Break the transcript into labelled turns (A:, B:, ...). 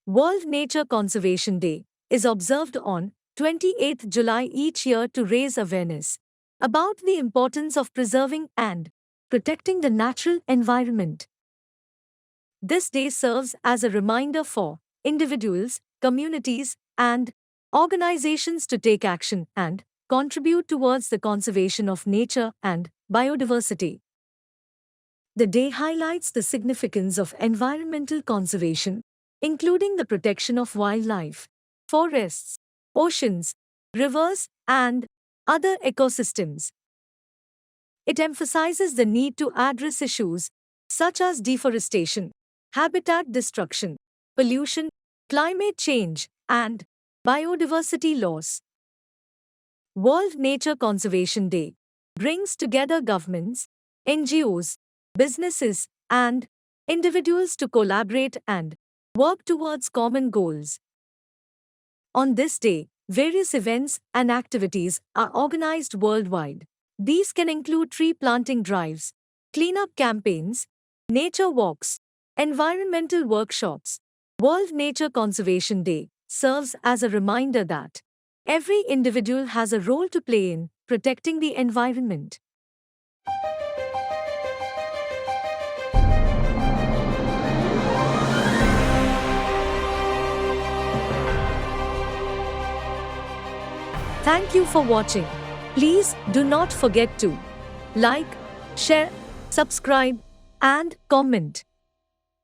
A: World Nature Conservation Day is observed on 28th July each year to raise awareness about the importance of preserving and protecting the natural environment. This day serves as a reminder for individuals, communities, and organizations to take action and contribute towards the conservation of nature and biodiversity. The day highlights the significance of environmental conservation, including the protection of wildlife, forests, oceans, rivers, and other ecosystems. It emphasizes the need to address issues such as deforestation, habitat destruction, pollution, climate change, and biodiversity loss. World Nature Conservation Day brings together governments, NGOs, businesses, and individuals to collaborate and work towards common goals. On this day, various events and activities are organized worldwide. These can include tree planting drives, cleanup campaigns, nature walks, environmental workshops. World Nature Conservation Day serves as a reminder that every individual has a role to play in protecting the environment. Thank you for watching. Please do not forget to like, share, subscribe, and comment.